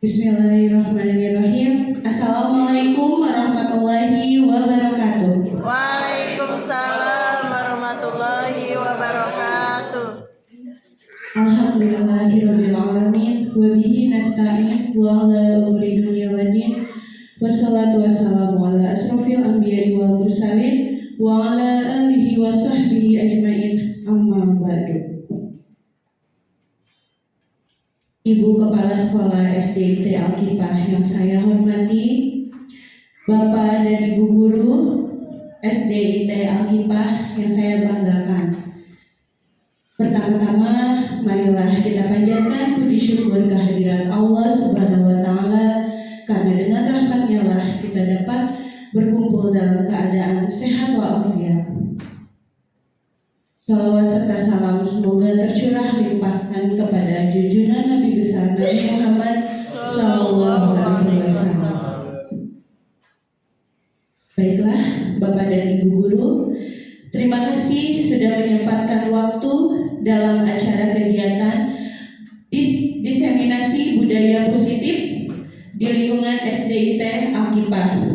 Bismillahirrahmanirrahim. Assalamualaikum warahmatullahi wabarakatuh. Waalaikumsalam warahmatullahi wabarakatuh. Alhamdulillahirabbil alamin wa bihi nasta'in wa ala umuri dunya waddin. Wassalatu wassalamu ala asrofil anbiya'i wal mursalin wa ala alihi wa sahbihi ajmain. Amma ba'du. Ibu Kepala Sekolah SDIT Al-Kifah yang saya hormati, Bapak dan Ibu Guru SDIT Al-Kifah yang saya banggakan. Pertama-tama, marilah kita panjatkan puji syukur kehadiran Allah Subhanahu wa Ta'ala, karena dengan rahmat-Nya lah kita dapat berkumpul dalam keadaan sehat walafiat. Salawat serta salam semoga tercurah limpahkan kepada junjungan Nabi besar Nabi Muhammad Sallallahu Alaihi Wasallam. Baiklah, Bapak dan Ibu Guru, terima kasih sudah menyempatkan waktu dalam acara kegiatan diseminasi budaya positif di lingkungan SDIT Al-Kifah.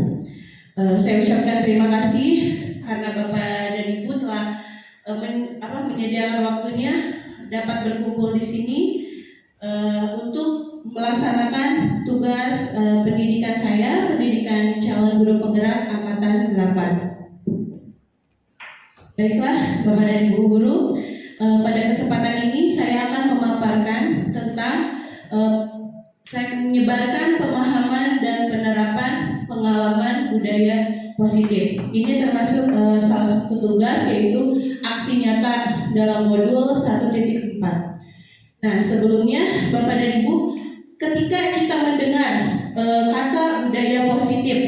Saya ucapkan terima kasih karena Bapak dan Ibu telah menyediakan waktunya dapat berkumpul di sini untuk melaksanakan tugas pendidikan saya, pendidikan calon guru penggerak angkatan 8. Baiklah, Bapak dan Ibu Guru, pada kesempatan ini saya akan memaparkan tentang saya menyebarkan pemahaman dan penerapan pengalaman budaya positif. Ini termasuk salah satu tugas, yaitu aksi nyata dalam modul 1.4. Nah, sebelumnya Bapak dan Ibu, ketika kita mendengar kata budaya positif,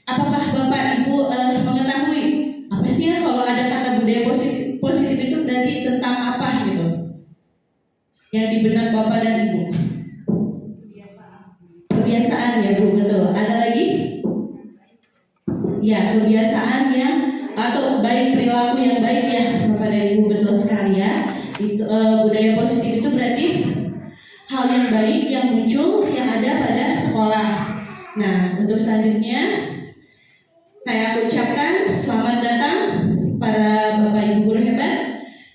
apakah Bapak Ibu mengetahui apa sih ya kalau ada kata budaya positif itu berarti tentang apa gitu? Yang di benak Bapak dan Ibu? Kebiasaan ya Bu, betul. Ada lagi? Ya, kebiasaan yang atau baik, perilaku yang baik ya Bapak dan Ibu, betul sekali ya. Itu, budaya positif itu berarti hal yang baik yang muncul yang ada pada sekolah. Nah, untuk selanjutnya saya ucapkan selamat datang para Bapak Ibu guru hebat.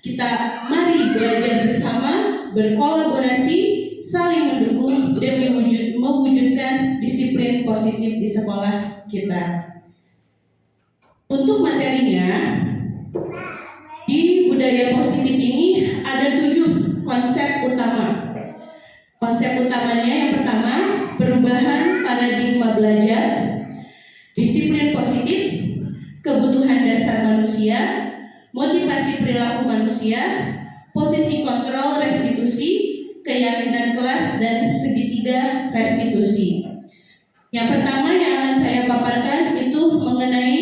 Kita mari belajar bersama, berkolaborasi, saling mendukung dan mewujudkan disiplin positif di sekolah kita. Untuk materinya, di budaya positif ini ada 7 konsep utama. Konsep utamanya yang pertama, perubahan paradigma belajar, disiplin positif, kebutuhan dasar manusia, motivasi perilaku manusia, posisi kontrol restitusi, keyakinan kelas, dan segitiga restitusi. Yang pertama yang akan saya paparkan itu mengenai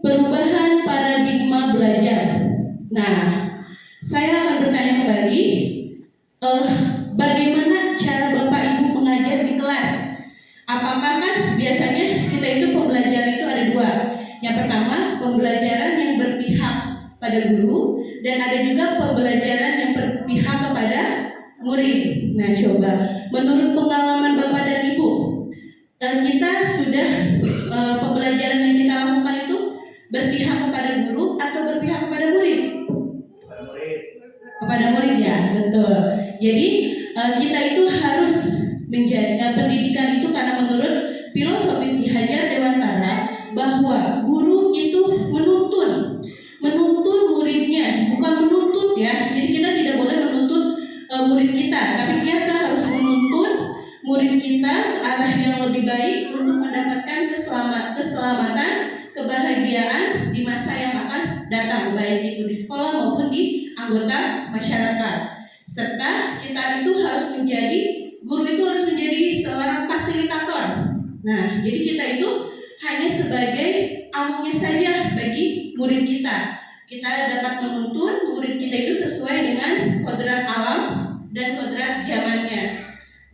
perubahan paradigma belajar. Nah, saya akan bertanya kembali, bagaimana cara Bapak Ibu mengajar di kelas? Apakah kan biasanya kita itu pembelajaran itu ada 2. Yang pertama, pembelajaran yang berpihak pada guru, dan ada juga pembelajaran yang berpihak kepada murid. Nah, coba menurut pengalaman Bapak dan Ibu, kita sudah pembelajaran yang kita lakukan itu berpihak kepada guru atau berpihak kepada murid? Kepada murid ya, betul. Jadi kita itu harus menjadi pendidikan itu, karena menurut filosofis Ki Hajar Dewantara bahwa guru itu menuntun muridnya, bukan menuntut ya. Jadi kita tidak boleh menuntut murid kita, tapi kita harus menuntun murid kita ke arah yang lebih baik untuk mendapatkan keselamatan, kebahagiaan di masa yang akan datang, baik itu di sekolah maupun di anggota masyarakat. Serta kita itu harus menjadi, guru itu harus menjadi seorang fasilitator. Nah, jadi kita itu hanya sebagai amungnya saja bagi murid kita. Kita dapat menuntun murid kita itu sesuai dengan kodrat alam dan kodrat zamannya.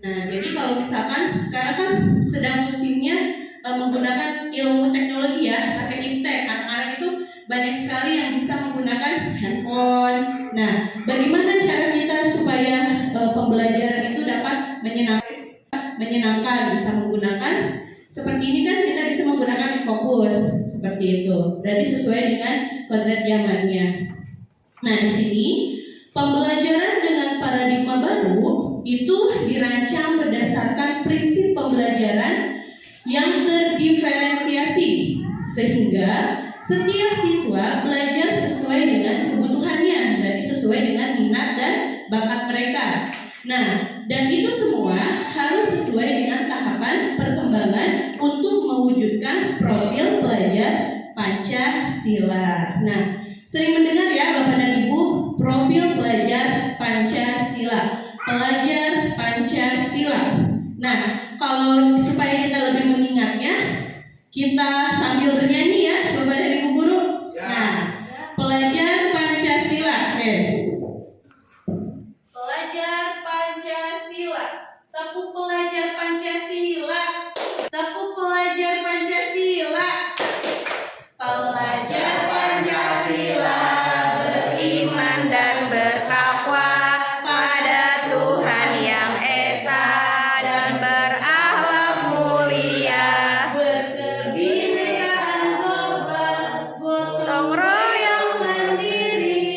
Nah, jadi kalau misalkan sekarang kan sedang musimnya menggunakan ilmu teknologi ya, pakai iptek. Anak-anak itu banyak sekali yang bisa menggunakan handphone. Nah, bagaimana cara kita supaya pembelajaran itu dapat menyenangkan, bisa menggunakan seperti ini kan kita bisa menggunakan fokus seperti itu. Berarti sesuai dengan kodrat zamannya. Nah, di sini pembelajaran dengan paradigma baru itu dirancang berdasarkan prinsip pembelajaran yang terdiferensiasi sehingga setiap siswa belajar sesuai dengan kebutuhannya, berarti sesuai dengan minat dan bakat mereka. Nah, dan itu semua harus sesuai dengan tahapan perkembangan untuk mewujudkan profil pelajar Pancasila. Nah, sering mendengar ya Bapak dan Ibu, profil pelajar Pancasila, pelajar Pancasila. Nah, kalau supaya kita lebih mengingatnya, kita sambil bernyanyi ya Bapak dan Ibu guru. Nah, pelajar Pancasila. Pelajar Pancasila, tepuk pelajar Pancasila, tepuk pelajar Pancasila. Pelajar Pancasila Beriman dan bertakwa pada Tuhan yang Esa dan berakhlak mulia, berkebinekaan global, gotong royong mandiri,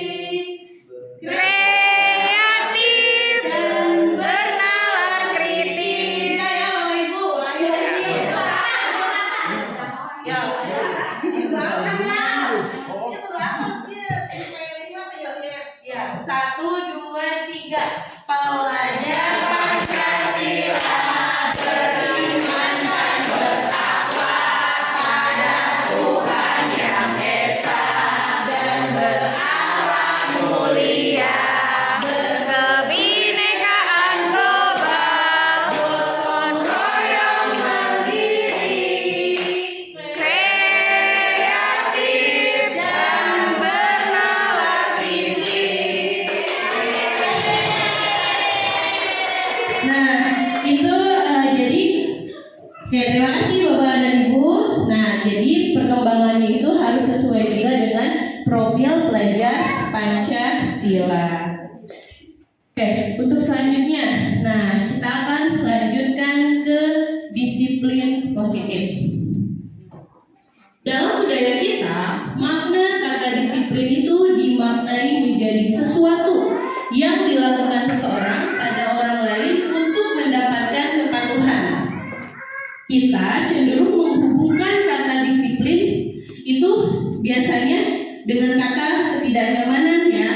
kreatif dan bernalar kritis. saya Bapak Ibu lahir lagi. Ya. Ya, 1, 2, 3. Pelajar Pancasila beriman dan bertakwa pada Tuhan yang Esa dan berakhlak mulia, Kebinekaan global, gotong royong mandiri, kreatif dan bernalar kritis. Nah, itu jadi oke, terima kasih Bapak dan Ibu. Nah, jadi perkembangannya itu harus sesuai juga dengan profil pelajar Pancasila. Oke, untuk selanjutnya, nah kita akan lanjutkan ke disiplin positif. Dalam budaya kita, makna kata disiplin itu dimaknai menjadi sesuatu yang dilakukan seseorang pada orang lain untuk mendapatkan kepatuhan. Kita cenderung menghubungkan kata disiplin itu biasanya dengan kata ketidaknyamanan ya.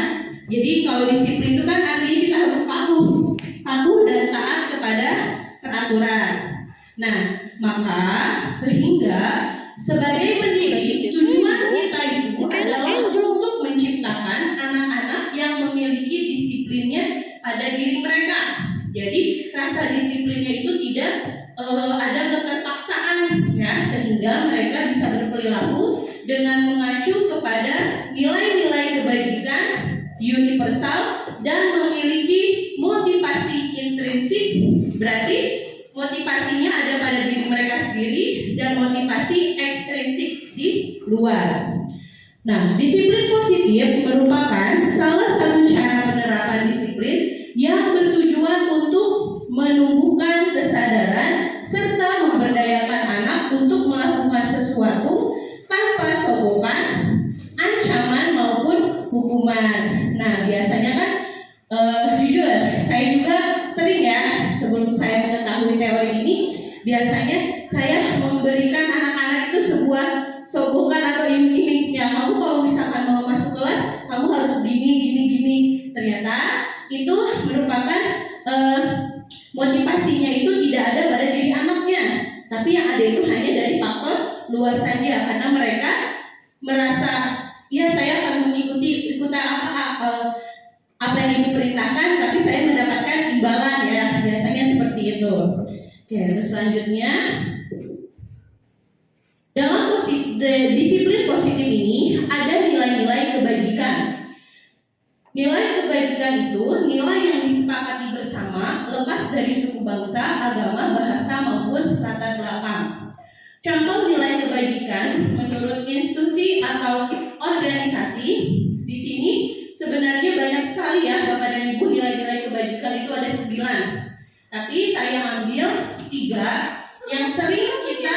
Jadi kalau disiplin itu kan artinya kita harus patuh dan taat kepada peraturan. Nah, maka sehingga sebagai pendidik, tujuan kita itu adalah untuk menciptakan anak-anak yang memiliki disiplinnya pada diri mereka. Jadi rasa disiplinnya itu tidak ada keterpaksaan ya, sehingga mereka bisa berperilaku dengan mengacu kepada nilai-nilai kebajikan universal dan memiliki motivasi intrinsik. Berarti motivasinya ada pada diri mereka sendiri dan motivasi ekstrinsik di luar. Nah, disiplin positif merupakan salah satu cara penerapan disiplin yang bertujuan untuk menumbuhkan kesadaran serta memberdayakan anak untuk melakukan sesuatu tanpa sogokan, ancaman maupun hukuman. Nah, biasanya kan jujur, saya juga sering ya sebelum saya mengetahui teori ini, biasanya saya memberikan anak-anak itu sebuah sogokan atau iming-iming. Ya, kamu kalau misalkan mau masuk kelas, kamu harus gini. Ternyata itu merupakan motivasinya itu tidak ada pada diri anaknya, tapi yang ada itu hanya dari faktor luar saja, karena mereka merasa ya saya akan mengikuti apa yang diperintahkan, tapi saya mendapatkan imbalan ya, biasanya seperti itu. Oke, terus selanjutnya disiplin positif ini ada nilai-nilai kebajikan. Nilai kebajikan itu nilai yang disepakati bersama lepas dari suku bangsa, agama, bahasa maupun latar belakang. Contoh nilai kebajikan menurut institusi atau organisasi di sini sebenarnya banyak sekali ya Bapak dan Ibu. Nilai-nilai kebajikan itu ada 9. Tapi saya ambil 3 yang sering kita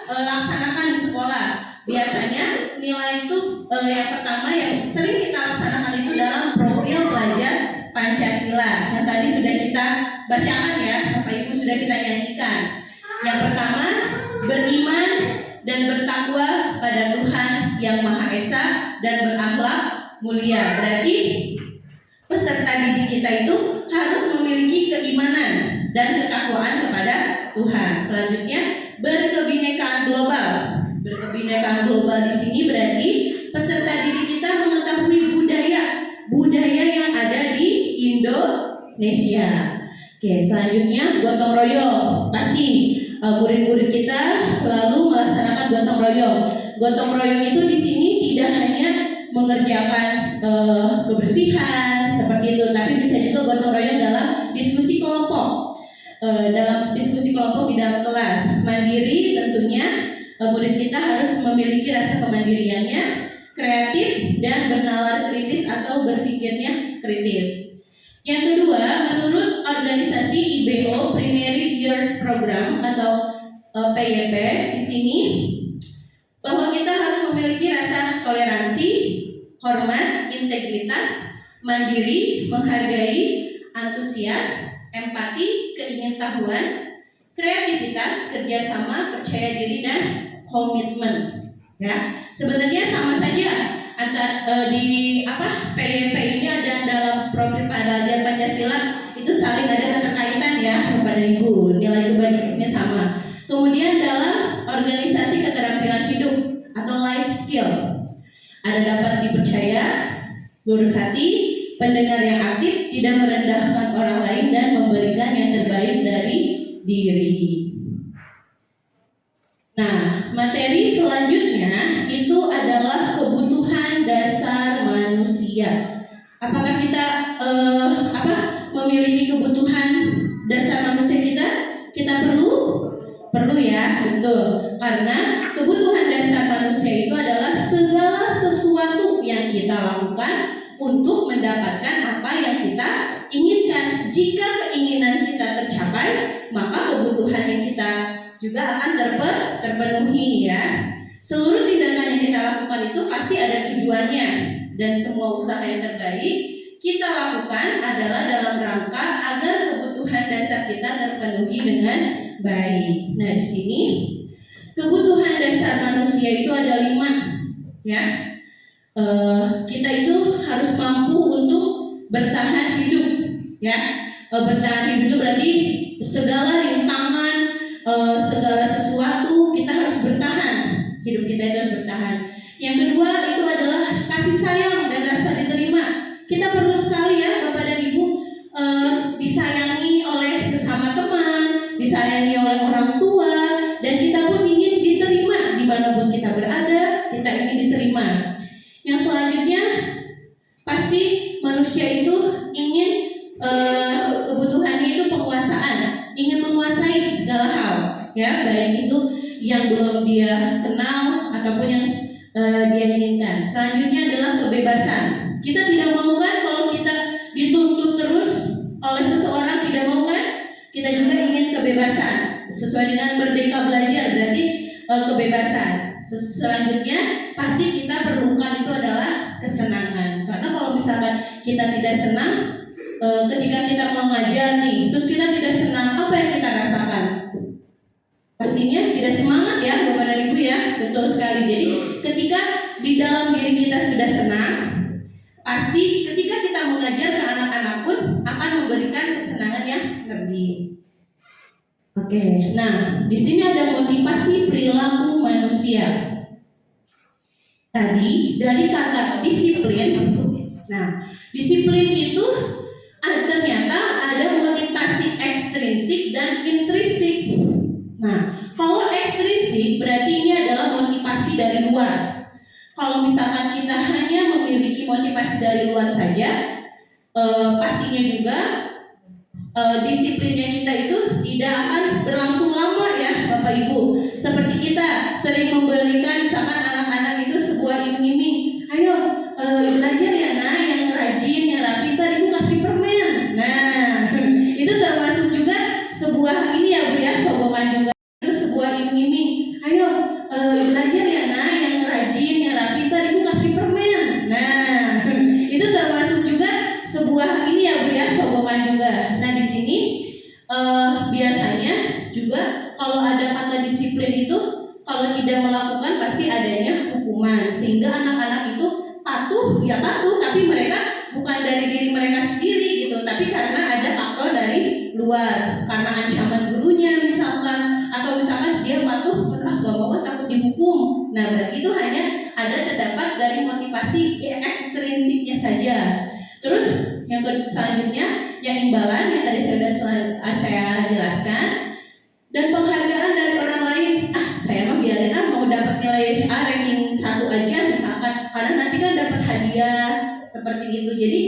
laksanakan di sekolah. Biasanya nilai itu yang pertama yang sering kita laksanakan itu dalam profil pelajar Pancasila yang tadi sudah kita bacakan ya, Bapak Ibu sudah kita nyanyikan. Yang pertama, beriman dan bertakwa pada Tuhan yang Maha Esa dan berakhlak mulia. Berarti peserta didik kita itu harus memiliki keimanan dan ketakwaan kepada Tuhan. Selanjutnya, berkebinekaan global. Berkebinekaan global di sini berarti peserta didik kita mengetahui budaya yang ada di Indonesia. Oke, selanjutnya gotong royong. Pasti murid-murid kita selalu melaksanakan gotong royong. Gotong royong itu di sini tidak hanya mengerjakan kebersihan seperti itu, tapi bisa juga gotong royong dalam diskusi kelompok. Dalam diskusi kelompok di dalam kelas. Mandiri tentunya murid kita harus memiliki rasa kemandiriannya, kreatif dan bernalar kritis atau berpikirnya kritis. Yang kedua, menurut organisasi IBO Primary Years Program atau PYP di sini bahwa kita harus memiliki rasa toleransi, hormat, integritas, mandiri, menghargai, antusias, empati, keingintahuan, kreativitas, kerjasama, percaya diri dan komitmen. Ya, sebenarnya sama saja di PYP ini ada dalam profil pelajar Pancasila itu saling ada keterkaitan ya Bapak dan Ibu, nilai kebajikannya sama. Kemudian dalam organisasi keterampilan hidup atau life skill ada dapat dipercaya, lurus hati, pendengar yang aktif, tidak merendahkan orang lain dan memberikan yang terbaik dari diri. Nah, materi selanjutnya itu adalah kebutuhan dasar manusia. Apakah kita memiliki kebutuhan dasar manusia kita? Kita perlu ya, betul. Karena kebutuhan dasar manusia itu adalah segala sesuatu yang kita lakukan untuk mendapatkan apa yang kita inginkan. Jika keinginan kita tercapai, maka kebutuhan yang kita juga akan terpenuhi ya. Seluruh tindakan yang kita lakukan itu pasti ada tujuannya, dan semua usaha yang terbaik kita lakukan adalah dalam rangka agar kebutuhan dasar kita terpenuhi dengan baik. Nah, di sini kebutuhan dasar manusia itu ada 5 ya. Kita itu harus mampu untuk bertahan hidup ya. Bertahan hidup itu berarti segala rintangan, segala sesuatu kita harus bertahan. Hidup kita itu harus bertahan. Yang kedua itu adalah kasih sayang dan rasa diterima. Kita perlu sekali ya Bapak dan Ibu disayangi oleh sesama teman, disayangi oleh orang tua, dan kita pun ingin diterima dimanapun kita berada, kita ingin diterima. Yang selanjutnya pasti manusia itu ingin kebutuhannya itu penguasaan, ingin menguasai segala hal ya, baik itu yang belum dia kenal ataupun yang dia inginkan. Selanjutnya adalah kebebasan. Kita tidak mau kan kalau kita dituntut terus oleh seseorang, tidak mau kan? Kita juga ingin kebebasan. Sesuai dengan Merdeka Belajar berarti kebebasan. Selanjutnya pasti kita perlukan itu adalah kesenangan. Karena kalau misalkan kita tidak senang, ketika kita mengajar nih, terus kita tidak senang, apa yang kita rasakan? Pastinya tidak semangat ya Bapak dan Ibu ya, betul sekali. Jadi ketika di dalam diri kita sudah senang, pasti ketika kita mengajar ke anak-anak pun akan memberikan kesenangan yang lebih. Oke, nah di sini ada motivasi perilaku manusia. Tadi dari kata disiplin, nah disiplin itu ternyata ada motivasi ekstrinsik dan intrinsik. Nah, kalau ekstrinsik berarti ini adalah motivasi dari luar. kalau misalkan kita hanya memiliki motivasi dari luar saja, pastinya juga disiplinnya kita itu tidak akan berlangsung lama ya Bapak Ibu. Seperti kita sering memberikan misalkan anak-anak itu sebuah iming-iming, ayo belajar ya nak, yang rajin, yang rapi, ntar ibu kasih permen. Nah itu termasuk juga sebuah ini ya Bu ya, sogokan juga. Itu sebuah iming-iming, ayo belajar ya nak, yang rajin, yang rapi, ntar ibu kasih permen. Nah itu termasuk juga sebuah ini ya Bu ya, sogokan juga. Nah di sini biasanya juga kalau ada kata disiplin itu, kalau tidak melakukan pasti adanya hukuman, sehingga anak-anak itu patuh, ya patuh, tapi mereka bukan dari diri mereka sendiri gitu, tapi karena ada faktor dari luar, karena ancaman gurunya misalkan, atau misalkan dia patuh, gak mau takut dihukum. Nah berarti itu hanya ada terdapat dari motivasi ekstrinsiknya saja. Terus yang selanjutnya yang imbalan yang tadi saya jelaskan, dan penghargaan dari orang lain. Saya mah biarin mau dapat nilai A ranking 1 aja misalkan, karena nanti kan dapat hadiah seperti itu. Jadi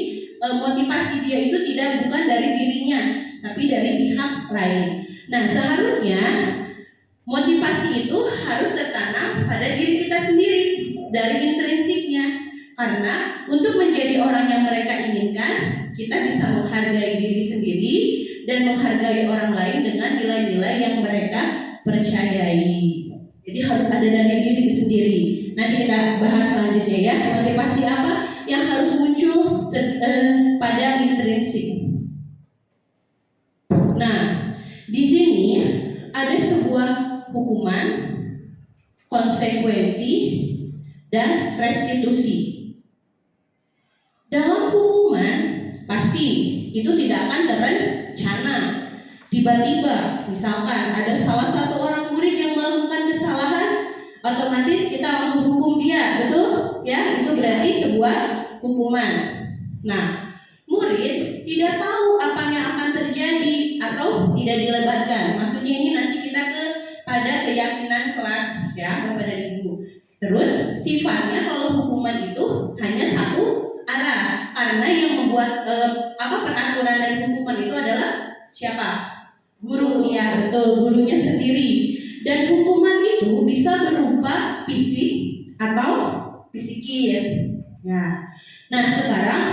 motivasi dia itu bukan dari dirinya, tapi dari pihak lain. Nah seharusnya motivasi itu harus tertanam pada diri kita sendiri dari intrinsiknya, karena untuk menjadi orang yang mereka inginkan, kita bisa menghargai diri sendiri dan menghargai orang lain dengan nilai-nilai yang mereka percayai. Jadi harus ada dari diri sendiri. Nanti kita bahas selanjutnya ya, motivasi apa yang harus muncul pada intrinsik. Nah, di sini ada sebuah hukuman, konsekuensi, dan restitusi. Dalam hukuman pasti itu tidak akan terencana. Tiba-tiba misalkan ada salah satu orang murid yang melakukan kesalahan, otomatis kita langsung hukum dia, betul? Ya, itu berarti sebuah hukuman. Nah, murid tidak tahu apa yang akan terjadi atau tidak dilebatkan. Maksudnya ini nanti kita pada keyakinan kelas ya, Bapak dan Ibu. Terus sifatnya kalau hukuman itu hanya satu arah, karena yang membuat peraturan dari hukuman itu adalah siapa? Guru, ya betul, gurunya sendiri. Dan hukuman itu bisa berupa fisik atau psikis. Ya. Nah sekarang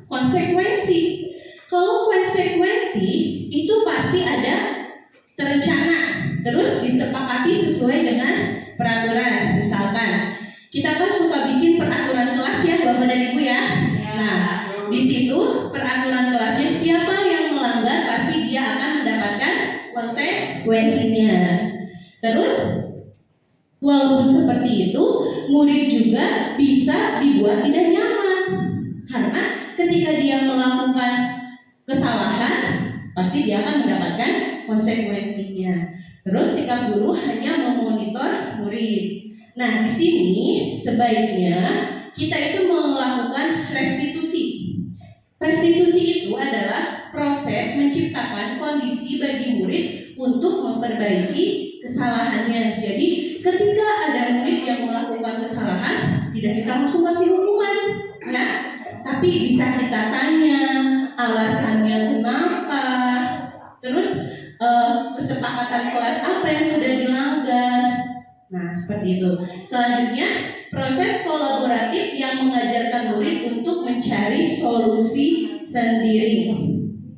konsekuensi. Kalau konsekuensi itu pasti ada terencana, terus disepakati sesuai dengan peraturan. Misalkan kita kan suka bikin peraturan kelas ya Bapak dan Ibu ya. Nah di situ peraturan kelasnya siapa yang melanggar pasti dia akan mendapatkan konsekuensinya. Terus walaupun seperti itu, murid juga bisa dibuat tidak nyaman, karena ketika dia melakukan kesalahan pasti dia akan mendapatkan konsekuensinya. Terus sikap guru hanya memonitor murid. Nah di sini sebaiknya kita itu melakukan restitusi. Restitusi itu adalah proses menciptakan kondisi bagi murid untuk memperbaiki kesalahannya. Jadi ketika ada murid yang melakukan kesalahan, tidak kita langsung kasih hukuman, nah, tapi bisa kita tanya alasannya kenapa, terus kesepakatan kelas apa yang sudah dilanggar. Nah seperti itu. Selanjutnya proses kolaboratif yang mengajarkan murid untuk mencari solusi sendiri.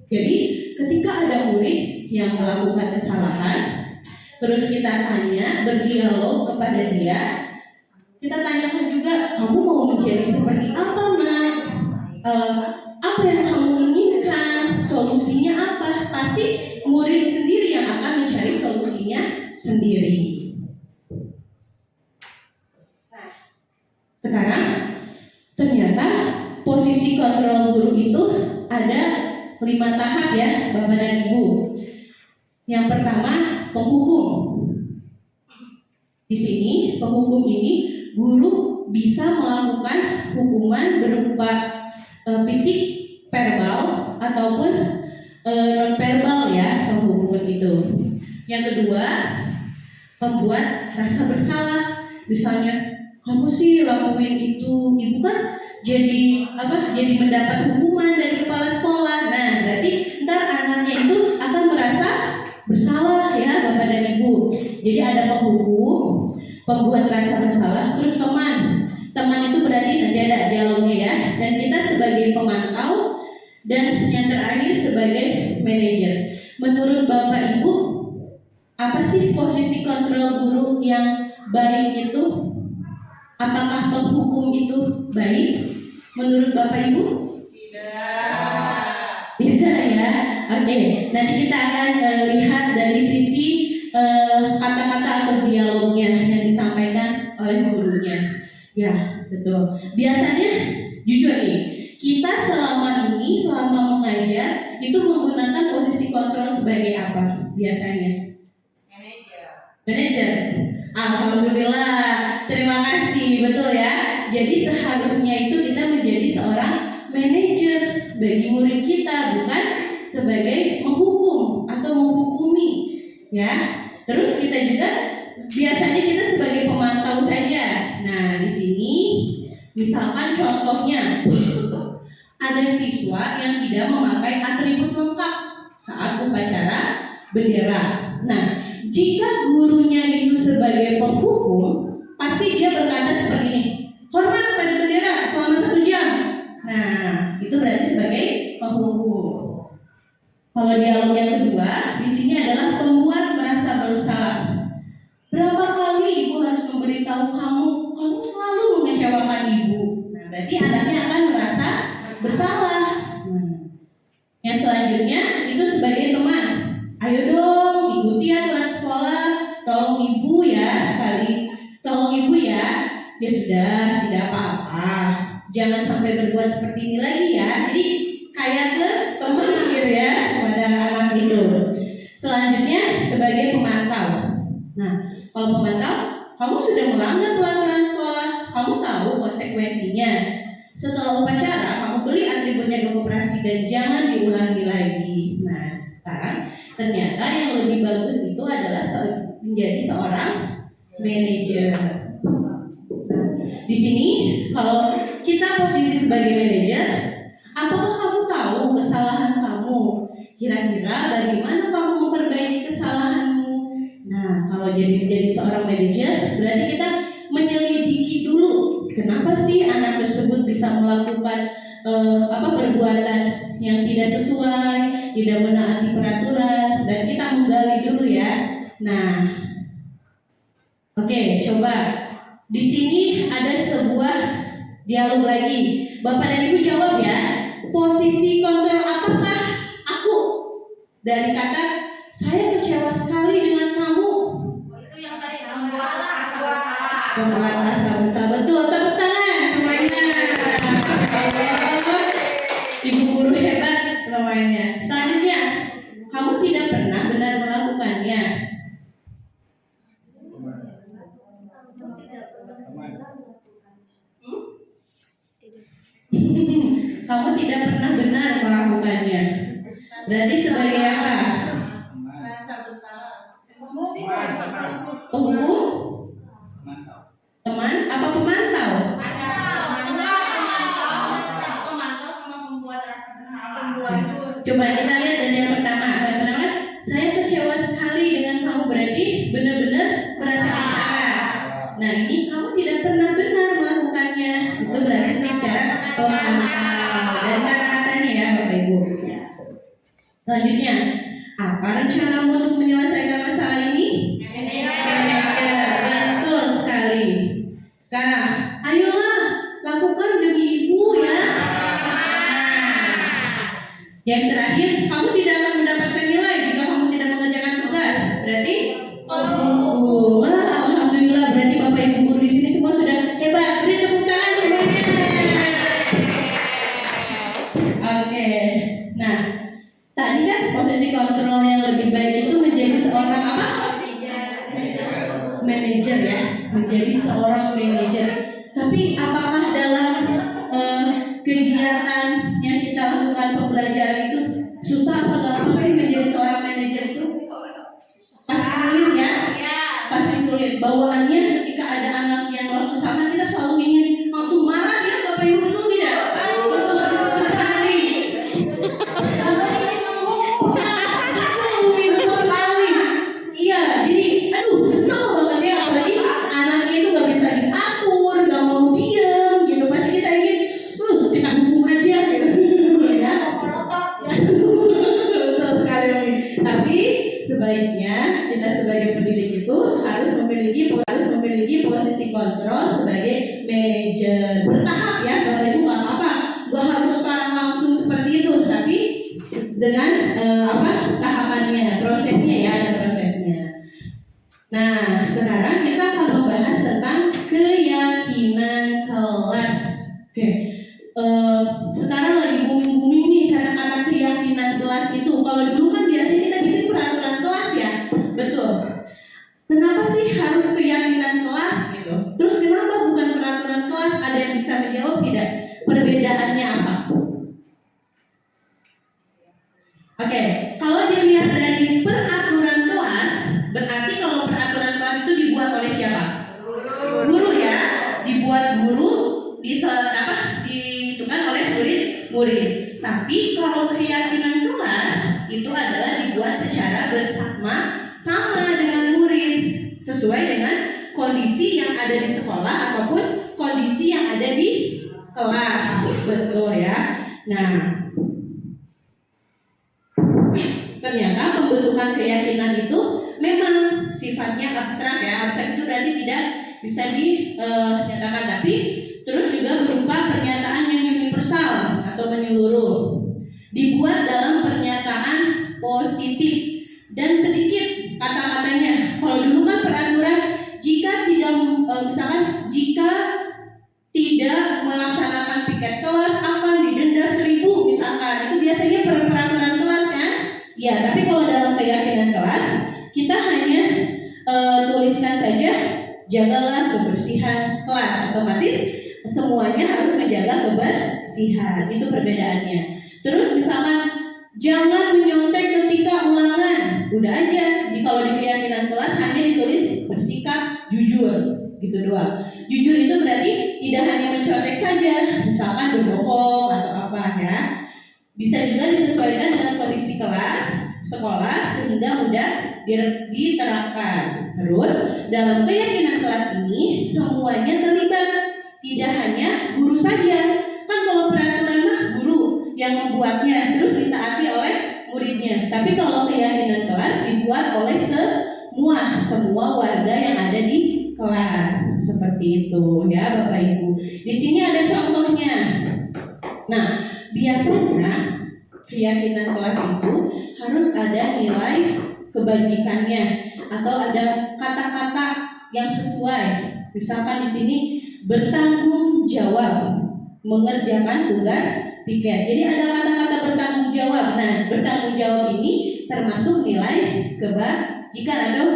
Jadi ketika ada murid yang melakukan kesalahan, terus kita tanya, berdialog kepada dia, kita tanyakan juga, kamu mau menjadi seperti apa nak? Apa yang kamu inginkan? Solusinya apa? Pasti murid sendiri yang akan mencari solusinya sendiri. Nah, sekarang ternyata posisi kontrol guru itu ada 5 tahap ya Bapak dan Ibu. Yang pertama penghukum. Di sini penghukum ini guru bisa melakukan hukuman berupa fisik, verbal ataupun non verbal ya penghukum itu. Yang kedua membuat rasa bersalah. Misalnya kamu sih lakuin itu, ibu kan jadi jadi mendapat hukuman dari kepala sekolah. Nah, berarti ntar anaknya itu akan merasa bersalah ya Bapak dan Ibu. Jadi ada penghukum, pembuat rasa bersalah, terus teman itu berarti nanti ada dialognya ya, dan kita sebagai pemantau, dan yang terakhir sebagai manajer. Menurut Bapak Ibu, apa sih posisi kontrol guru yang baik itu? Apakah penghukum itu baik? Menurut Bapak Ibu? Tidak ya. Oke, nanti kita akan lihat dari sisi kata-kata atau dialognya yang disampaikan oleh gurunya. Ya, betul. Biasanya jujur nih, kita selama mengajar itu menggunakan posisi kontrol sebagai apa? Biasanya manajer. Alhamdulillah, terima kasih, betul ya. Jadi seharusnya itu kita menjadi seorang manajer bagi murid kita, bukan sebagai menghukum atau menghukumi, ya. Terus kita juga biasanya kita sebagai pemantau saja. Nah, di sini misalkan contohnya ada siswa yang tidak memakai atribut lengkap saat upacara bendera. Nah, jika gurunya itu sebagai penghukum, pasti dia berkata seperti ini, hormat pada bendera selama 1 jam. Nah, itu berarti sebagai penghukum. Kalau dialog yang kedua, di sini adalah pembuat merasa bersalah. Berapa kali ibu harus memberitahu kamu selalu mengecewakan ibu. Nah, berarti anaknya akan merasa bersalah. Yang selanjutnya itu sebagai teman. Ayo dong, ikuti aturan sekolah. Tolong ibu ya sekali. Tolong ibu ya. Ya sudah, tidak apa-apa. Jangan sampai berbuat seperti ini lagi ya. Jadi kayak ke teman gitu ya pada anak itu. Selanjutnya sebagai pemantau. Nah, kalau pemantau, kamu sudah melanggar peraturan sekolah, kamu tahu konsekuensinya. Setelah upacara, kamu beli atributnya ke koperasi dan jangan diulangi lagi. Nah, sekarang ternyata yang lebih bagus itu adalah menjadi seorang manajer. Nah, di sini kalau kita posisi sebagai manajer, apakah kamu tahu kesalahan kamu? Kira-kira bagaimana kamu memperbaiki kesalahanmu? Nah, kalau menjadi seorang manajer, berarti kita menyelidiki dulu kenapa sih anak tersebut bisa melakukan perbuatan yang tidak sesuai, tidak menaati peraturan, dan kita menggali dulu ya. Nah, oke, coba di sini ada sebuah dialog lagi. Bapak dan Ibu jawab ya. Posisi kontrol apakah aku? Dari kata saya kecewa sekali dengan kamu. Itu yang tadi membuat rasa bersalah. Membuat rasa bersalah. Betul, tepuk tangan semuanya. Ibu guru hebat namanya. Selanjutnya, kamu tidak pernah benar melakukannya. Kamu tidak pernah benar melakukannya. Berarti sebagai apa? Rasa bersalah. Penghukum? Teman? Apa pemantau? Pemantau sama pembuat rasa bersalah. Coba kita lihat dari yang pertama. Yang pertama, saya kecewa sekali dengan kamu, berarti benar-benar merasa bersalah. Nah, ini kamu tidak pernah benar melakukannya. Itu berarti secara pemantau. Dan kata-katanya ya Bapak Ibu. Selanjutnya, apa rencanamu untuk menyelesaikan masalah ini? Betul sekali. Sekarang, ayolah lakukan demi ibu ya. Yang terakhir, kamu tidak akan mendapatkan nilai jika kamu tidak mengerjakan tugas. Berarti, alhamdulillah, berarti Bapak Ibu guru di sini semua sudah hebat. Beri tepuk tangan semuanya. Oke, nah tadi kan posisi kontrol yang lebih baik itu menjadi seorang apa? Manajer ya, menjadi seorang manajer. Tapi apakah dalam kegiatan yang kita lakukan pembelajaran itu susah atau gampang sih menjadi seorang manajer itu? Pasti sulit ya? Pasti sulit. Bawaannya ketika ada anak yang waktu sama kita harus memiliki posisi kontrol sebagai manajer bertahap ya Bapak Ibu, nggak apa-apa, nggak harus sekarang langsung seperti itu, tapi dengan tahapannya, prosesnya ya, ada prosesnya. Nah, sekarang kita akan membahas tentang keyakinan kelas. Oke. Sekarang lagi booming nih kata-kata keyakinan kelas itu. Kalau dulu kan biasanya kita bikin peraturan kelas ya, betul. Kenapa sih harus keyakinan kelas gitu? Terus kenapa bukan peraturan kelas? Ada yang bisa menjawab tidak? Perbedaannya apa? Oke, kalau dilihat dari peraturan kelas, berarti kalau peraturan kelas itu dibuat oleh siapa? Guru ya, dibuat guru, ditentukan oleh murid. Tapi kalau keyakinan kelas itu adalah dibuat secara bersama dengan murid, sesuai dengan kondisi yang ada di sekolah ataupun kondisi yang ada di kelas, betul ya. Nah, ternyata pembentukan keyakinan itu memang sifatnya abstrak ya. Abstrak itu berarti tidak bisa dinyatakan, tapi terus juga berupa pernyataan yang universal atau menyeluruh, dibuat dalam pernyataan positif dan sedikit kata-katanya. Kalau dulu kan peraturan jika tidak jika tidak melaksanakan piket kelas akan didenda 1.000 misalkan, itu biasanya peraturan kelas kan ya. Tapi kalau dalam keyakinan kelas kita hanya tuliskan saja jagalah kebersihan kelas, otomatis semuanya harus menjaga kebersihan, itu perbedaannya. Terus misalkan jangan menyontek ketika ulangan, udah aja kalau di keyakinan kelas hanya ditulis bersikap jujur gitu doang. Jujur itu berarti tidak hanya mencontek saja, misalkan berbohong atau apa ya, bisa juga disesuaikan dengan kondisi kelas sekolah sehingga mudah diterapkan. Terus dalam keyakinan kelas ini semuanya terlibat, tidak hanya guru saja. Kan kalau peraturan mah guru yang membuatnya, terus ditaati oleh muridnya. Tapi kalau keyakinan kelas dibuat oleh semua warga yang ada di kelas. Seperti itu ya Bapak Ibu. Di sini ada contohnya. Nah, biasanya keyakinan kelas itu harus ada nilai kebajikannya atau ada kata-kata yang sesuai. Misalkan di sini bertanggung jawab mengerjakan tugas piket. Jadi ada kata-kata bertanggung jawab. Nah, bertanggung jawab ini termasuk nilai kebajikan atau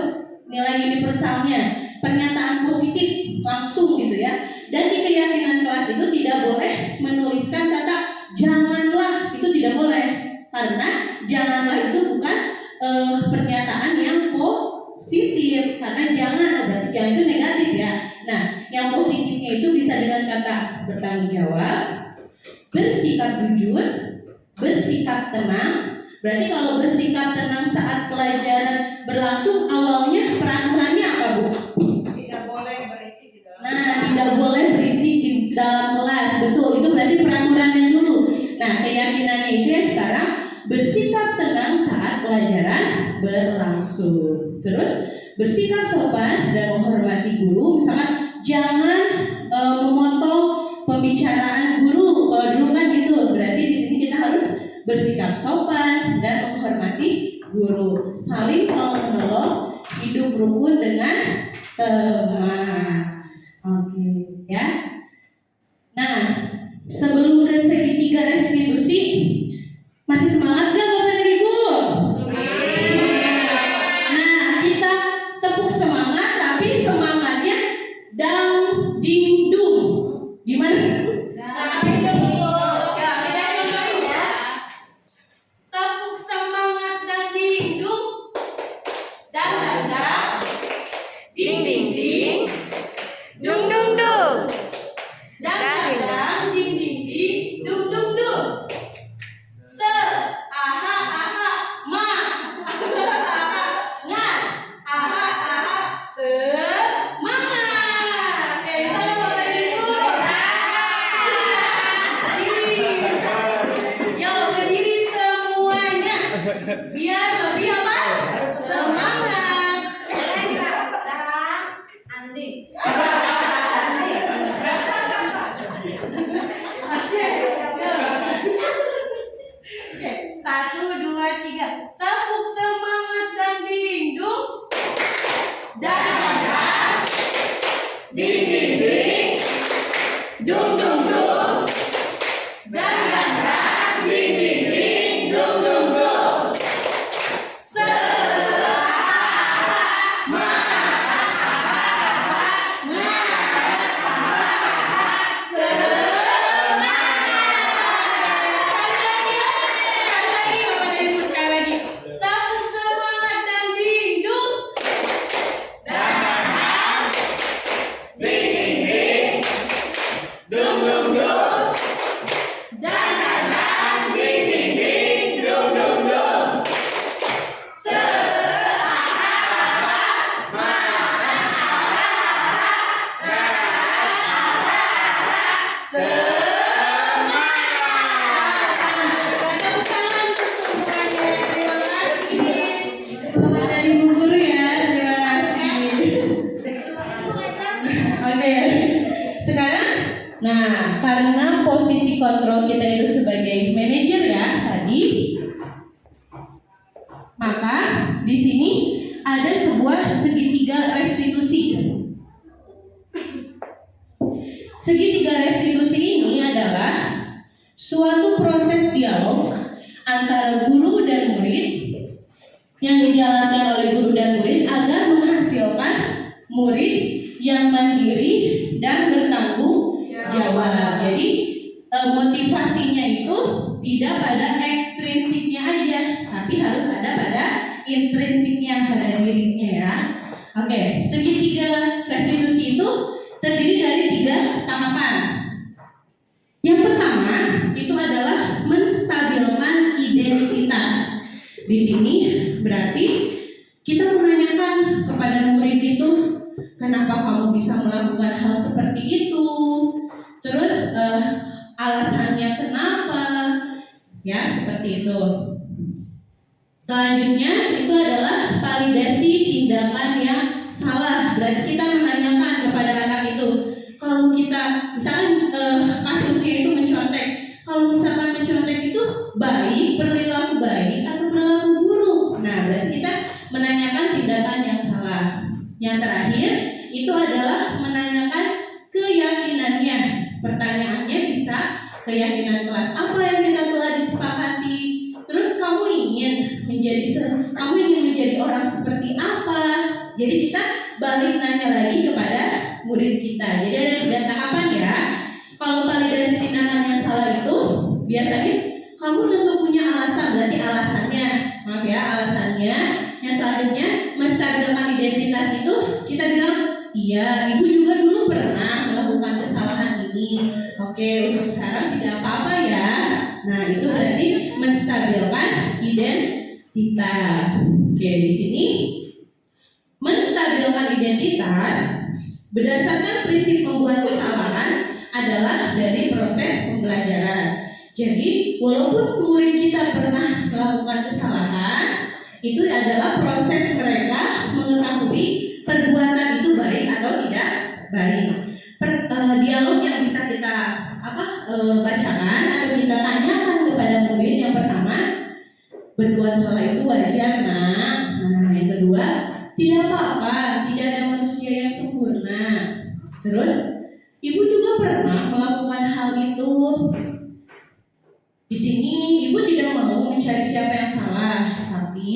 nilai universalnya, pernyataan positif langsung gitu ya. Dan di keyakinan kelas itu tidak boleh menuliskan kata janganlah, itu tidak boleh, karena janganlah itu bukan pernyataan yang positif, karena jangan berarti jangan itu negatif ya. Nah, yang positifnya itu bisa dengan kata bertanggung jawab, bersikap jujur, bersikap tenang. Berarti kalau bersikap tenang saat pelajaran berlangsung, awalnya peraturannya apa Bu? Tidak boleh berisik di dalam. Nah, tidak boleh berisik di dalam kelas, betul. Itu berarti peraturannya dulu. Nah, keyakinannya itu ya sekarang bersikap tenang saat pelajaran berlangsung. Terus bersikap sopan dan menghormati guru. Misalkan jangan memotong pembicaraan guru. Kalau dulu kan gitu. Berarti di sini kita harus bersikap sopan dan menghormati guru. Saling menolong, hidup rukun dengan teman. Oke, ya. Nah, sebelum ke segitiga restitusi, masih semangat gak Bapak dan Ibu? Nah, kita tepuk semangat, tapi semangatnya dang ding dung. Gimana? Sampai dulu. Ya, kita cobain ya. Tepuk semangat dang ding dung. Dang dang dang. Ding ding ding. Dung dung dung. Dang dang dang. Ding ding ding. Dung dung dung. Se aha aha ma. Ngan aha aha semangat. Oke, salam Bapak Ibu. Berdiri. Yo, berdiri semuanya. Biar lebih apa? Semangat. kontrol kita itu sebagai manajer ya tadi, maka di sini ada sebuah segitiga restitusi. Segitiga restitusi ini adalah suatu proses dialog antara guru dan murid yang dijalankan oleh guru dan murid agar menghasilkan murid yang mandiri dan bertanggung jawab. Jadi motivasinya itu tidak pada ekstrinsiknya aja, tapi harus ada pada intrinsiknya, pada dirinya ya. Oke, segitiga restitusi itu terdiri dari 3 tahapan. Yang pertama itu adalah menstabilkan identitas. Di sini berarti kita menanyakan kepada murid itu, kenapa kamu bisa melakukan hal seperti itu? Terus alasannya kenapa? Ya, seperti itu. Selanjutnya itu adalah validasi tindakan yang salah. Berarti kita menanyakan kepada anak itu, kalau kita misalkan kasusnya itu mencontek, kalau misalkan mencontek itu baik, perilaku baik atau perilaku buruk. Nah, berarti kita menanyakan tindakan yang salah. Yang terakhir itu adalah menanyakan keyakinannya. Pertanyaannya bisa keyakinan kelas apa yang kita telah disepakati. Terus kamu ingin menjadi orang seperti apa? Jadi kita balik nanya lagi kepada murid kita. Jadi ada 3 tahapan ya. Kalau validasi tindakan yang salah itu biasanya kamu tentu punya alasan, berarti alasannya, maaf ya, alasannya. Yang selanjutnya menstabilkan identitas itu kita bilang, iya, ibu juga dulu pernah melakukan kesalahan ini. Oke, untuk sekarang tidak apa-apa ya. Nah, itu berarti menstabilkan identitas. Oke, di sini menstabilkan identitas berdasarkan prinsip membuat kesalahan adalah dari proses pembelajaran. Jadi, walaupun murid kita pernah melakukan kesalahan, itu adalah proses mereka mengetahui perbuatan itu baik atau tidak baik. Dialog yang bisa kita bacakan atau kita tanyakan kepada murid yang pertama, berbuat salah itu wajar nak. Nah, yang kedua, tidak apa-apa, tidak ada manusia yang sempurna. Terus, ibu juga pernah melakukan hal itu. Di sini ibu tidak mau mencari siapa yang salah, tapi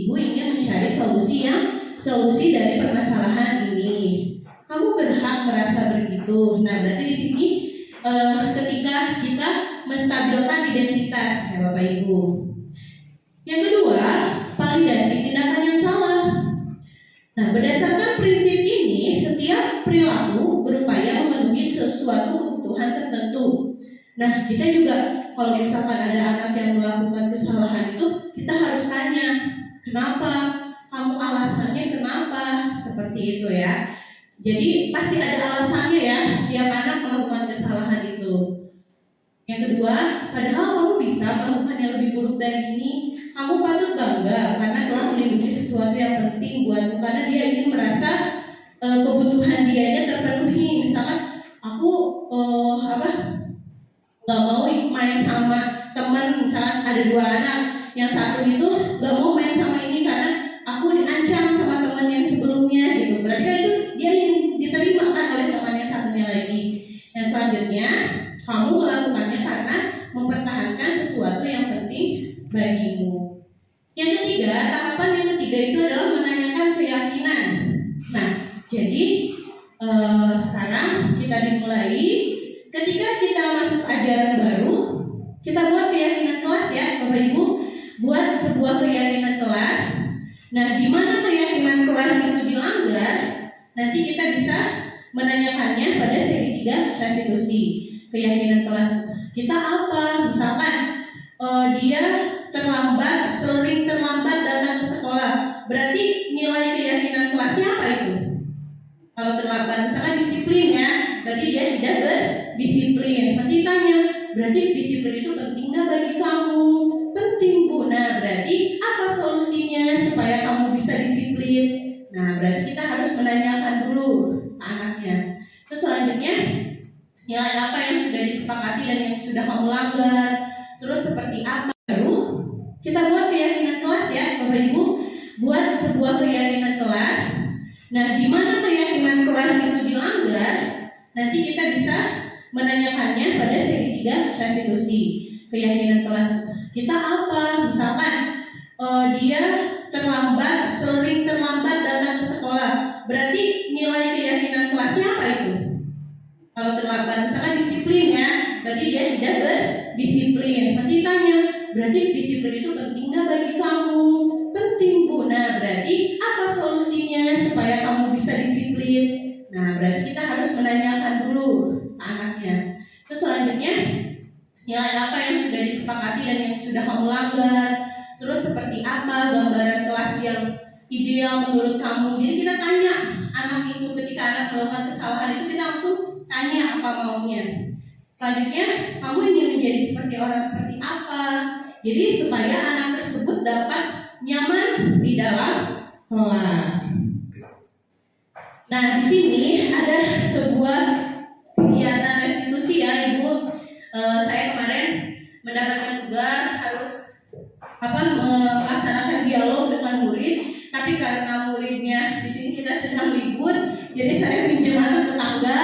ibu ingin mencari solusi dari permasalahan ini. Kamu berhak merasa begitu. Nah, berarti di sini ketika kita menstabilkan identitas, ya Bapak Ibu. Yang kedua, validasi tindakan yang salah. Nah, berdasarkan prinsip ini, setiap perilaku berupaya memenuhi sesuatu kebutuhan tertentu. Nah, kita juga kalau misalkan ada anak yang melakukan kesalahan itu, kita harus tanya, kenapa? Kamu alasannya kenapa? Seperti itu ya. Jadi pasti ada alasannya ya, setiap anak melakukan kesalahan itu. Yang kedua, padahal kamu bisa melakukan yang lebih buruk dari ini, kamu patut bangga karena telah melindungi sesuatu yang penting buatmu, karena dia ingin merasa kebutuhan dianya terpenuhi. Misalkan aku nggak mau main sama teman, misalkan ada 2 anak, yang satu itu nggak mau main sama ini karena aku diancam sama teman yang sebelumnya gitu. Berarti kan itu dia ingin diterima kan oleh teman yang satunya lagi. Yang selanjutnya, kamu melakukannya karena mempertahankan sesuatu yang penting bagimu. Yang ketiga, tahapan yang ketiga itu adalah menanyakan keyakinan. Nah, jadi sekarang kita dimulai. Ketika kita masuk ajaran baru, kita buat keyakinan kelas ya, Bapak Ibu. Buat sebuah keyakinan kelas. Nah, di mana keyakinan kelas itu dilanggar, nanti kita bisa menanyakannya pada segitiga restitusi. Keyakinan kelas kita apa? Misalkan dia sering terlambat datang ke sekolah. Berarti nilai keyakinan kelasnya apa itu? Kalau terlambat, misalkan disiplin ya, berarti dia tidak berdisiplin. Nanti tanya, berarti disiplin itu penting nggak bagi kamu? Penting, Bu. Nah, berarti apa solusinya supaya kamu bisa disiplin? Nah, berarti kita harus menanyakan dulu anaknya. Terus selanjutnya nilai apa yang sudah disepakati dan yang sudah kamu langgar, terus seperti apa. Baru kita buat keyakinan kelas ya Bapak Ibu, buat sebuah keyakinan kelas. Nah, di mana keyakinan kelas itu dilanggar, nanti kita bisa menanyakannya pada seri 3 restitusi. Keyakinan kelas kita apa? Misalkan dia terlambat, sering terlambat datang ke sekolah, berarti nilai keyakinan kelasnya apa itu? Kalau terlambat, misalkan disiplin ya, berarti dia tidak berdisiplin. Nanti tanya, berarti disiplin itu penting nggak bagi kamu? Penting Bu. Nah, berarti apa solusinya supaya kamu bisa disiplin? Nah, berarti kita harus menanyakan dulu ke anaknya. Terus selanjutnya, nilai apa yang sudah disepakati dan yang sudah kamu langgar, terus seperti apa gambaran kelas yang ideal menurut kamu. Jadi kita tanya anak itu, ketika anak melakukan kesalahan itu kita langsung tanya apa maunya. Selanjutnya, kamu ingin menjadi seperti orang seperti apa. Jadi supaya anak tersebut dapat nyaman di dalam kelas. Nah, di sini ada sebuah kegiatan restitusi ya Ibu. Saya kemarin mendapatkan tugas harus melaksanakan dialog dengan murid, tapi karena muridnya di sini kita sedang libur, jadi saya pinjam anak tetangga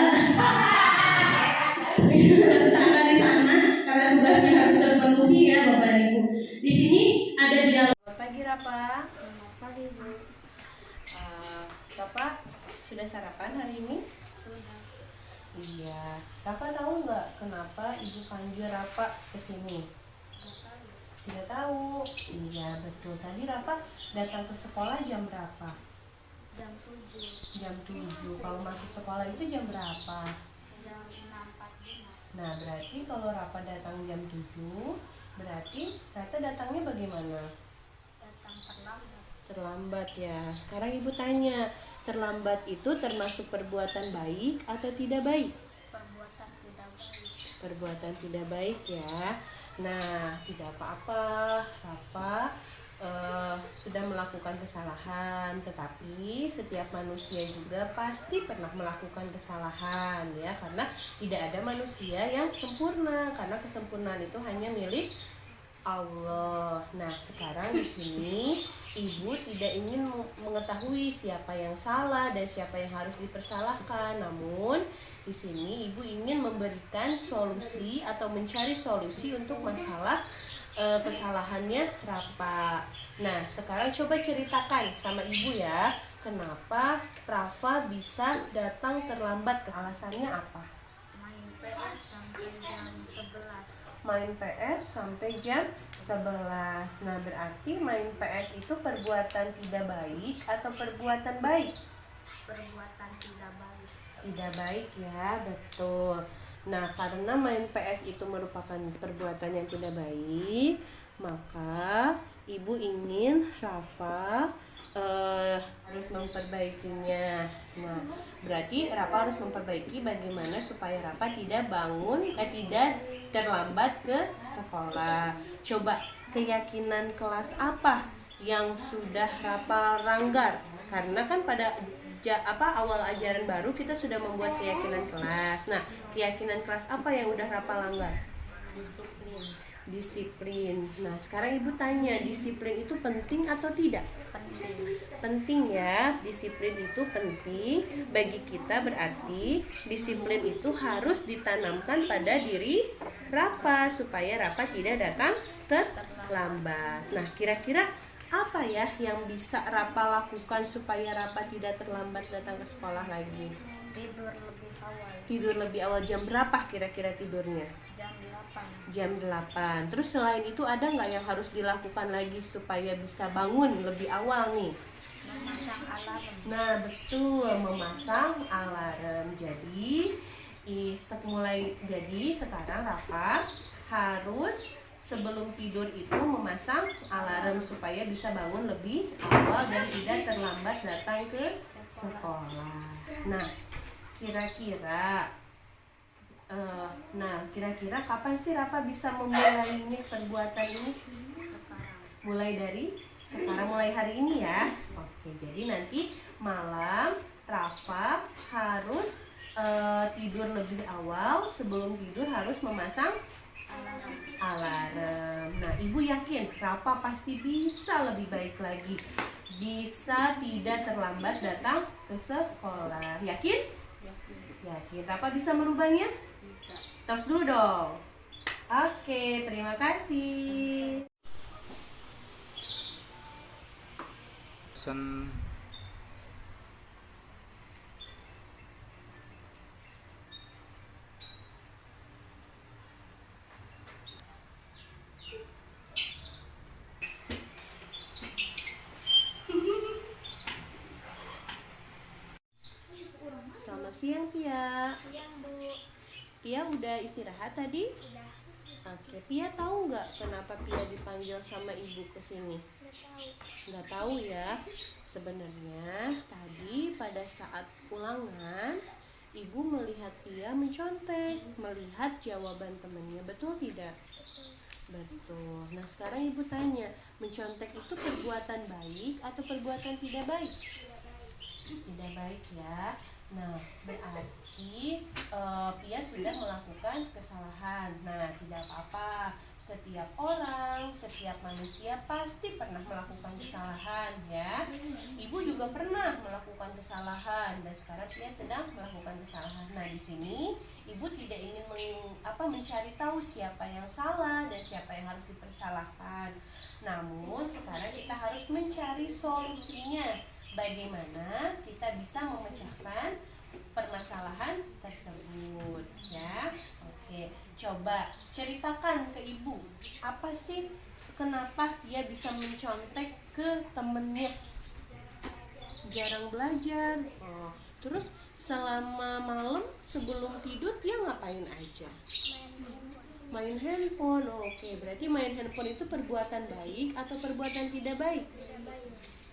di sana karena tugasnya harus terpenuhi ya Bapak dan Ibu. Di sini ada dialog. Selamat pagi Rapa. Selamat pagi Bu. Bapak sudah sarapan hari ini? Sudah. Iya. Rafa tahu nggak kenapa Ibu panggil Rafa ke sini? Tidak tahu. Iya betul. Tadi Rafa datang ke sekolah jam berapa? Jam 7. Jam 7. Kalau masuk sekolah itu jam berapa? Jam 6.45. Nah berarti kalau Rafa datang jam 7, berarti Rafa datangnya bagaimana? Datang terlambat. Terlambat ya. Sekarang Ibu tanya, terlambat itu termasuk perbuatan baik atau tidak baik? Perbuatan tidak baik. Perbuatan tidak baik ya. Nah, tidak apa-apa, Rafa sudah melakukan kesalahan, tetapi setiap manusia juga pasti pernah melakukan kesalahan ya, karena tidak ada manusia yang sempurna, karena kesempurnaan itu hanya milik Allah. Nah, sekarang di sini Ibu tidak ingin mengetahui siapa yang salah dan siapa yang harus dipersalahkan. Namun, di sini Ibu ingin memberikan solusi atau mencari solusi untuk masalah kesalahannya Rafa. Nah, sekarang coba ceritakan sama Ibu ya, kenapa Rafa bisa datang terlambat? Alasannya apa? Main PS sampai jam 11. Main PS sampai jam 11. Nah, berarti main PS itu perbuatan tidak baik atau perbuatan baik? Perbuatan tidak baik. Tidak baik ya, betul. Nah, karena main PS itu merupakan perbuatan yang tidak baik, maka Ibu ingin Rafa harus memperbaikinya. Nah, berarti Rafa harus memperbaiki bagaimana supaya Rafa tidak tidak terlambat ke sekolah. Coba keyakinan kelas apa yang sudah Rafa langgar? Karena kan pada awal ajaran baru kita sudah membuat keyakinan kelas. Nah, keyakinan kelas apa yang udah Rafa langgar? Disiplin. Nah, sekarang Ibu tanya, disiplin itu penting atau tidak? Penting ya. Disiplin itu penting bagi kita, berarti disiplin itu harus ditanamkan pada diri Rafa supaya Rafa tidak datang terlambat. Nah, kira-kira apa ya yang bisa Rafa lakukan supaya Rafa tidak terlambat datang ke sekolah lagi? Tidur lebih awal. Tidur lebih awal. Jam berapa kira-kira tidurnya? Jam 8. Jam 8. Terus selain itu ada nggak yang harus dilakukan lagi supaya bisa bangun lebih awal nih? Memasang alarm. Nah betul, memasang alarm. Jadi sekarang Rafa harus sebelum tidur itu memasang alarm supaya bisa bangun lebih awal dan tidak terlambat datang ke sekolah. Nah, kira-kira kapan sih Rafa bisa memulainya perbuatan ini? Sekarang. Mulai dari sekarang, mulai hari ini ya. Oke, jadi nanti malam Rafa harus tidur lebih awal. Sebelum tidur harus memasang alarm. Nah, Ibu yakin Rafa pasti bisa lebih baik lagi. Bisa tidak terlambat datang ke sekolah. Yakin? Yakin. Rafa bisa merubahnya? Bisa. Tos dulu dong. Oke, terima kasih. Selamat siang, Pia. Siang, Bu. Pia udah istirahat tadi? Udah. Oke, Pia tahu nggak kenapa Pia dipanggil sama ibu ke sini? Udah tahu. Nggak tahu ya. Sebenarnya tadi pada saat ulangan, ibu melihat Pia mencontek, melihat jawaban temannya. Betul tidak? Betul. Nah, sekarang ibu tanya, mencontek itu perbuatan baik atau perbuatan tidak baik? Tidak baik ya. Nah, berarti Pia sudah melakukan kesalahan. Nah, tidak apa-apa. Setiap orang, setiap manusia pasti pernah melakukan kesalahan ya. Ibu juga pernah melakukan kesalahan dan sekarang Pia sedang melakukan kesalahan. Nah, di sini ibu tidak ingin mencari tahu siapa yang salah dan siapa yang harus dipersalahkan. Namun, sekarang kita harus mencari solusinya. Bagaimana kita bisa memecahkan permasalahan tersebut ya. Oke, coba ceritakan ke ibu, apa sih kenapa dia bisa mencontek ke temennya? Jarang belajar. Oh, terus selama malam sebelum tidur dia ngapain aja? Main handphone. Oke, berarti main handphone itu perbuatan baik atau perbuatan tidak baik?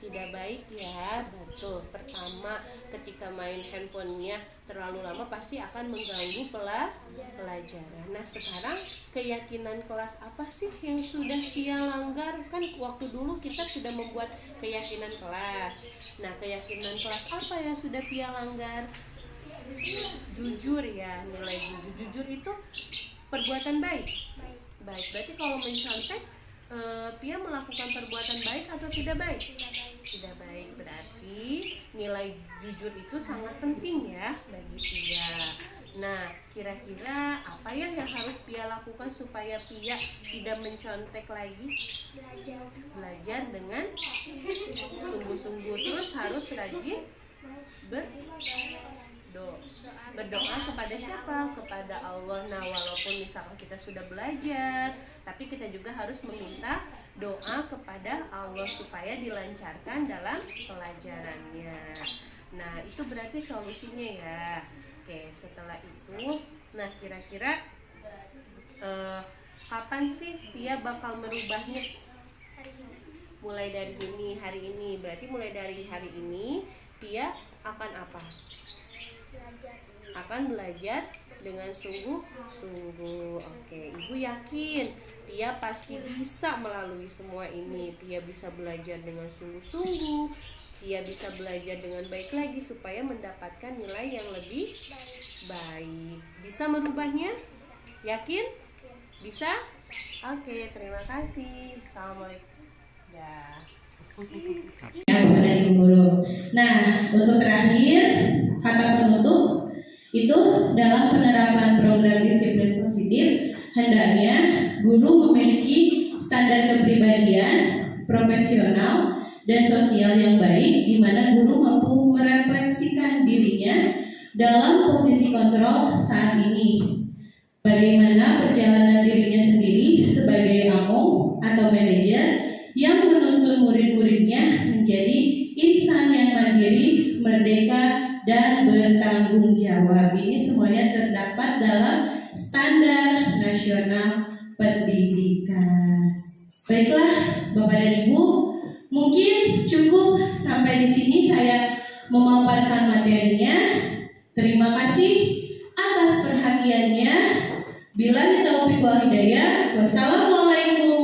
Tidak baik ya, betul. Pertama, ketika main handphonenya terlalu lama pasti akan mengganggu pelajaran. Nah, sekarang keyakinan kelas apa sih yang sudah Pia langgar? Kan waktu dulu kita sudah membuat keyakinan kelas. Nah, keyakinan kelas apa yang sudah Pia langgar? Jujur ya, nilai jujur. Jujur itu perbuatan baik. Baik, berarti kalau mencontek, Pia melakukan perbuatan baik atau tidak baik? Tidak baik. Berarti nilai jujur itu sangat penting ya bagi Pia. Nah, kira-kira apa ya yang harus Pia lakukan supaya Pia tidak mencontek lagi? Belajar dengan sungguh-sungguh, terus harus rajin berdoa kepada siapa? Kepada Allah. Nah, walaupun misalkan kita sudah belajar, tapi kita juga harus meminta doa kepada Allah supaya dilancarkan dalam pelajarannya. Nah, itu berarti solusinya ya. Oke, setelah itu, nah kira-kira kapan sih Pia bakal merubahnya? Mulai dari hari ini. Berarti mulai dari hari ini Pia akan apa? Akan belajar dengan sungguh-sungguh. Oke, ibu yakin Pia pasti bisa melalui semua ini. Pia bisa belajar dengan sungguh-sungguh. Pia bisa belajar dengan baik lagi supaya mendapatkan nilai yang lebih baik. Bisa merubahnya? Yakin? Bisa? Oke, terima kasih. Assalamualaikum. Ya. Ya, kepada Ibu Guru. Nah, untuk terakhir, kata penutup itu dalam penerapan program disiplin positif, hendaknya guru memiliki standar kepribadian, profesional, dan sosial yang baik, di mana guru mampu merefleksikan dirinya dalam posisi kontrol saat ini. Bagaimana perjalanan dirinya sendiri sebagai amo atau manajer yang menuntun murid-muridnya menjadi insan yang mandiri, merdeka, dan bertanggung jawab. Ini semuanya terdapat dalam standar nasional pendidikan. Baiklah, Bapak dan Ibu, mungkin cukup sampai di sini saya memaparkan materinya. Terima kasih atas perhatiannya. Billahi taufiq wal hidayah. Wassalamualaikum